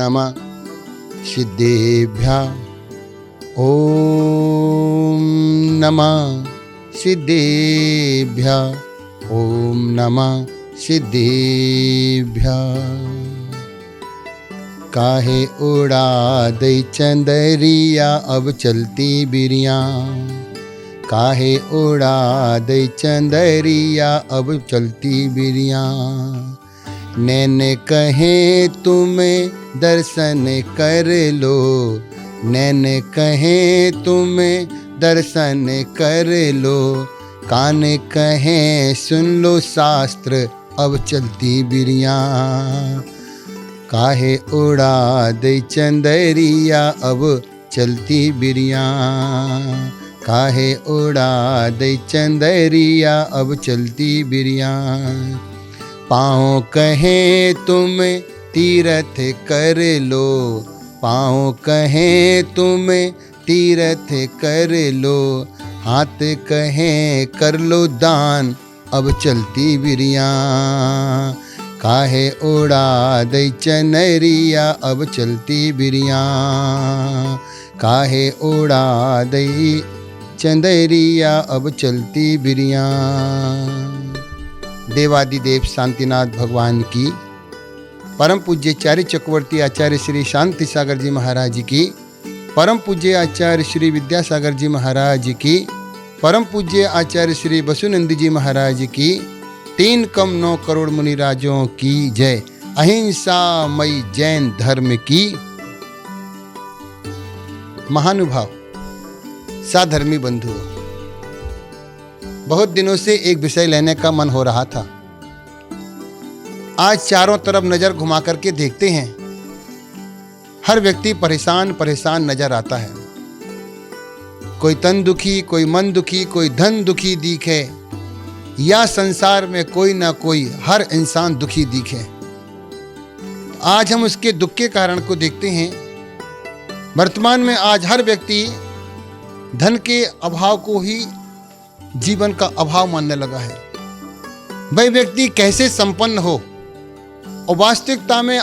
नमः सिद्धेभ्यः। ओम नमः सिद्धेभ्यः। ओम नमः सिद्धेभ्यः। काहे उड़ा दई चंदरिया अब चलती बिरिया। काहे उड़ा दई चंदरिया अब चलती बिरिया। नैन कहे तुम्हें दर्शन कर लो। नैन कहे तुम्हें दर्शन कर लो। कान कहे सुन लो शास्त्र अब चलती बिरिया। काहे उड़ा दई चंदरिया अब चलती बिरिया। काहे उड़ा दई चंदरिया अब चलती बिरिया। पाँव कहे तुम तीरथ कर लो। पाँव कहे तुम तीरथ कर लो। हाथ कहे कर लो दान अब चलती बिरिया। काहे उड़ा दई चनरिया अब चलती बिरिया। काहे उड़ा दई चंदरिया अब चलती बिरिया। देवादिदेव शांतिनाथ भगवान की, परम पूज्य आचार्य चक्रवर्ती आचार्य श्री शांति सागर जी महाराज की, परम पूज्य आचार्य श्री विद्यासागर जी महाराज की, परम पूज्य आचार्य श्री बसुनंद जी महाराज की, 3 कम 9 करोड़ मुनिराजों की जय। अहिंसा मई जैन धर्म की। महानुभाव, साधर्मी बंधुओं, बहुत दिनों से एक विषय लेने का मन हो रहा था। आज चारों तरफ नजर घुमा करके देखते हैं, हर व्यक्ति परेशान परेशान नजर आता है। कोई तन दुखी, कोई मन दुखी, कोई धन दुखी दिखे, या संसार में कोई ना कोई हर इंसान दुखी दिखे। आज हम उसके दुख के कारण को देखते हैं। वर्तमान में आज हर व्यक्ति धन के अभाव को ही जीवन का अभाव मानने लगा है। वह व्यक्ति कैसे संपन्न हो। और वास्तविकता में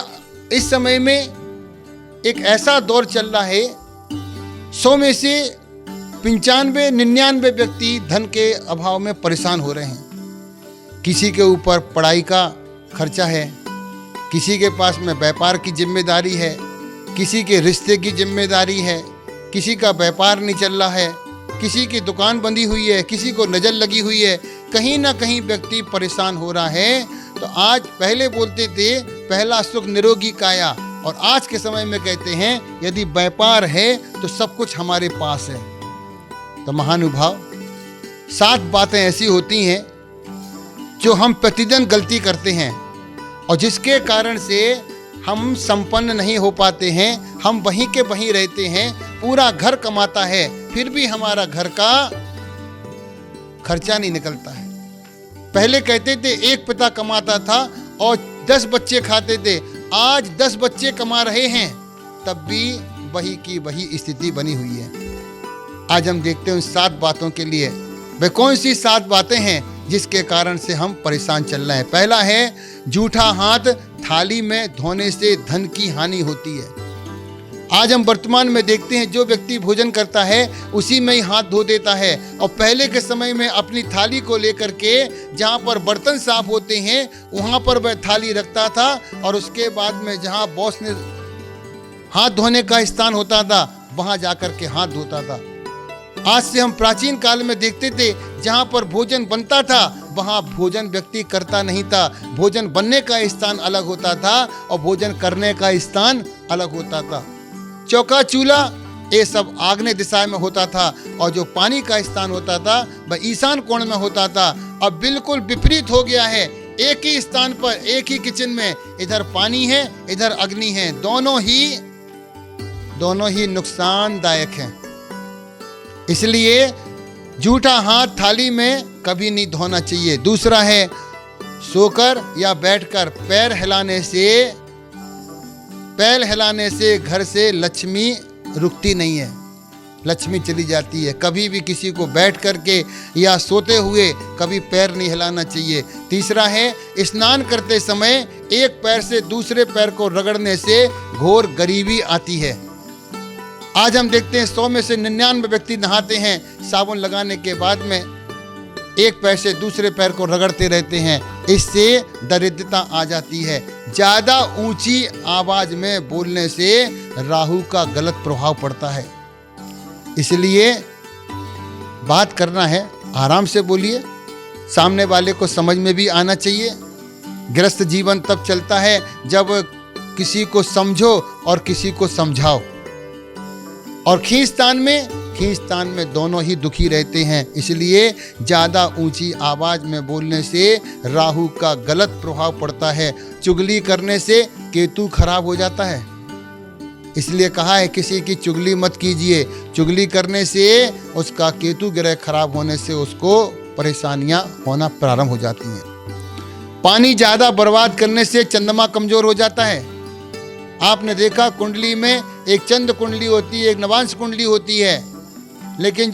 इस समय में एक ऐसा दौर चल रहा है, 100 में से 95-99 व्यक्ति धन के अभाव में परेशान हो रहे हैं। किसी के ऊपर पढ़ाई का खर्चा है, किसी के पास में व्यापार की जिम्मेदारी है, किसी के रिश्ते की जिम्मेदारी है, किसी का व्यापार नहीं चल रहा है, किसी की दुकान बंधी हुई है, किसी को नजर लगी हुई है। कहीं ना कहीं व्यक्ति परेशान हो रहा है। तो आज पहले बोलते थे पहला सुख निरोगी काया, और आज के समय में कहते हैं यदि व्यापार है तो सब कुछ हमारे पास है। तो महानुभाव, 7 बातें ऐसी होती हैं जो हम प्रतिदिन गलती करते हैं और जिसके कारण से हम संपन्न नहीं हो पाते हैं। हम वहीं के वहीं रहते हैं। पूरा घर कमाता है फिर भी हमारा घर का खर्चा नहीं निकलता है। पहले कहते थे एक पिता कमाता था और 10 बच्चे खाते थे। आज 10 बच्चे कमा रहे हैं, तब भी वही की वही स्थिति बनी हुई है। आज हम देखते हैं उन 7 बातों के लिए वे कौन सी 7 बातें हैं जिसके कारण से हम परेशान चल रहे हैं। पहला है, जूठा हाथ थाली में धोने से धन की हानि होती है। आज हम वर्तमान में देखते हैं जो व्यक्ति भोजन करता है उसी में ही हाथ धो देता है। और पहले के समय में अपनी थाली को लेकर के जहाँ पर बर्तन साफ होते हैं वहाँ पर वह थाली रखता था, और उसके बाद में जहाँ बॉस ने हाथ धोने का स्थान होता था वहाँ जाकर के हाथ धोता था। आज से हम प्राचीन काल में देखते थे जहाँ पर भोजन बनता था वहाँ भोजन व्यक्ति करता नहीं था। भोजन बनने का स्थान अलग होता था और भोजन करने का स्थान अलग होता था। चौका चूल्हा ये सब आग्नेय दिशा में होता था, और जो पानी का स्थान होता था वह ईशान कोण में होता था। अब बिल्कुल विपरीत हो गया है। एक ही स्थान पर एक ही किचन में इधर पानी है इधर अग्नि है, दोनों ही नुकसानदायक हैं। इसलिए जूठा हाथ थाली में कभी नहीं धोना चाहिए। दूसरा है, सोकर या बैठकर पैर हिलाने से घर से लक्ष्मी रुकती नहीं है। लक्ष्मी चली जाती है। कभी भी किसी को बैठ करके या सोते हुए कभी पैर नहीं हिलाना चाहिए। तीसरा है, स्नान करते समय एक पैर से दूसरे पैर को रगड़ने से घोर गरीबी आती है। आज हम देखते हैं 100 में से 99 व्यक्ति नहाते हैं, साबुन लगाने के बाद में एक पैर से दूसरे पैर को रगड़ते रहते हैं। इससे दरिद्रता आ जाती है। ज़्यादा ऊंची आवाज में बोलने से राहु का गलत प्रभाव पड़ता है। इसलिए बात करना है, आराम से बोलिए, सामने वाले को समझ में भी आना चाहिए। गृहस्थ जीवन तब चलता है जब किसी को समझो और किसी को समझाओ। और खींचतान में दोनों ही दुखी रहते हैं। इसलिए ज़्यादा ऊंची आवाज़ में बोलने से राहु का गलत प्रभाव पड़ता है। चुगली करने से केतु खराब हो जाता है। इसलिए कहा है किसी की चुगली मत कीजिए। चुगली करने से उसका केतु ग्रह खराब होने से उसको परेशानियां होना प्रारंभ हो जाती हैं। पानी ज़्यादा बर्बाद करने से चंद्रमा कमज़ोर हो जाता है। आपने देखा कुंडली में एक चंद्र कुंडली होती है, एक नवांश कुंडली होती है, लेकिन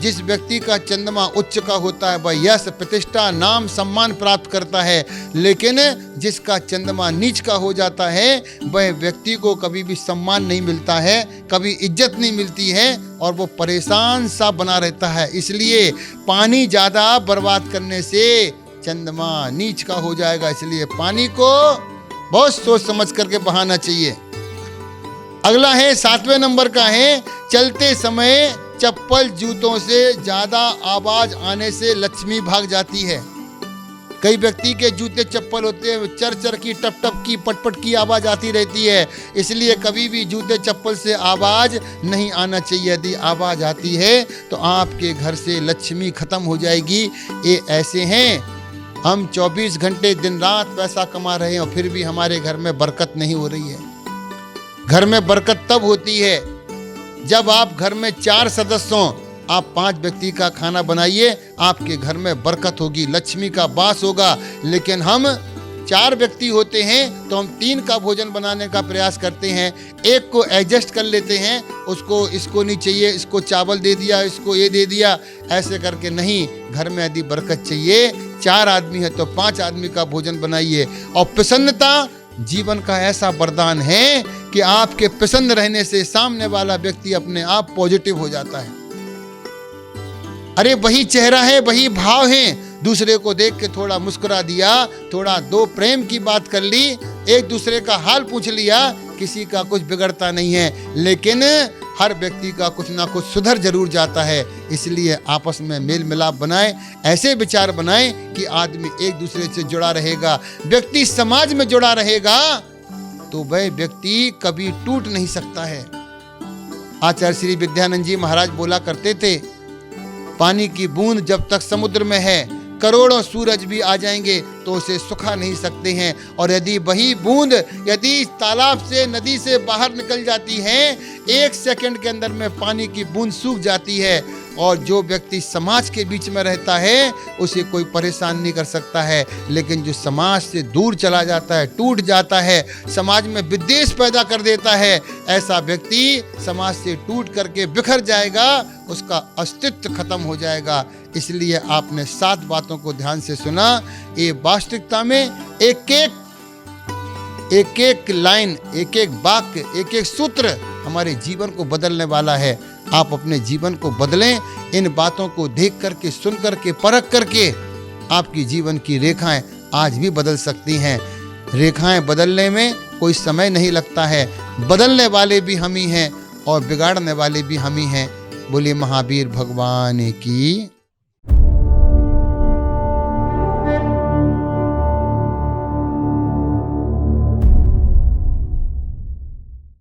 जिस व्यक्ति का चंद्रमा उच्च का होता है वह यश, प्रतिष्ठा, नाम, सम्मान प्राप्त करता है। लेकिन जिसका चंद्रमा नीच का हो जाता है वह व्यक्ति को कभी भी सम्मान नहीं मिलता है, कभी इज्जत नहीं मिलती है और वो परेशान सा बना रहता है। इसलिए पानी ज़्यादा बर्बाद करने से चंद्रमा नीच का हो जाएगा। इसलिए पानी को बहुत सोच समझ करके बहाना चाहिए। अगला है 7वें नंबर का है, चलते समय चप्पल जूतों से ज़्यादा आवाज़ आने से लक्ष्मी भाग जाती है। कई व्यक्ति के जूते चप्पल होते हैं, चर चर की, टप टप की, पट पट की आवाज़ आती रहती है। इसलिए कभी भी जूते चप्पल से आवाज़ नहीं आना चाहिए। यदि आवाज़ आती है तो आपके घर से लक्ष्मी खत्म हो जाएगी। ये ऐसे हैं, हम 24 घंटे दिन रात पैसा कमा रहे हैं और फिर भी हमारे घर में बरकत नहीं हो रही है। घर में बरकत तब होती है जब आप घर में 4 सदस्य हों। आप 5 व्यक्ति का खाना बनाइए, आपके घर में बरकत होगी, लक्ष्मी का वास होगा। लेकिन हम 4 व्यक्ति होते हैं तो हम 3 का भोजन बनाने का प्रयास करते हैं। एक को एडजस्ट कर लेते हैं, उसको इसको नहीं चाहिए, इसको चावल दे दिया, इसको ये दे दिया, ऐसे करके नहीं। घर में यदि बरकत चाहिए, 4 आदमी है तो 5 आदमी का भोजन बनाइए। और प्रसन्नता जीवन का ऐसा वरदान है कि आपके प्रसन्न रहने से सामने वाला व्यक्ति अपने आप पॉजिटिव हो जाता है। अरे वही चेहरा है, वही भाव है। दूसरे को देख के थोड़ा मुस्कुरा दिया, थोड़ा 2 प्रेम की बात कर ली, एक दूसरे का हाल पूछ लिया, किसी का कुछ बिगड़ता नहीं है। लेकिन हर व्यक्ति का कुछ ना कुछ सुधर जरूर जाता है। इसलिए आपस में मेल मिलाप बनाएं, ऐसे विचार बनाएं कि आदमी एक दूसरे से जुड़ा रहेगा। व्यक्ति समाज में जुड़ा रहेगा तो वह व्यक्ति कभी टूट नहीं सकता है। आचार्य श्री विद्यानंद जी महाराज बोला करते थे, पानी की बूंद जब तक समुद्र में है, करोड़ों सूरज भी आ जाएंगे तो उसे सुखा नहीं सकते हैं। और यदि वही बूंद यदि तालाब से, नदी से बाहर निकल जाती है, 1 सेकंड के अंदर में पानी की बूंद सूख जाती है। और जो व्यक्ति समाज के बीच में रहता है उसे कोई परेशान नहीं कर सकता है। लेकिन जो समाज से दूर चला जाता है, टूट जाता है, समाज में विद्वेष पैदा कर देता है, ऐसा व्यक्ति समाज से टूट करके बिखर जाएगा, उसका अस्तित्व खत्म हो जाएगा। इसलिए आपने 7 बातों को ध्यान से सुना। ये वास्तविकता में एक एक लाइन, एक एक वाक्य, एक एक सूत्र हमारे जीवन को बदलने वाला है। आप अपने जीवन को बदलें। इन बातों को देख करके, सुन करके, परख करके आपकी जीवन की रेखाएं आज भी बदल सकती हैं। रेखाएं बदलने में कोई समय नहीं लगता है। बदलने वाले भी हम ही हैं और बिगाड़ने वाले भी हम ही हैं। बोलिए महावीर भगवान की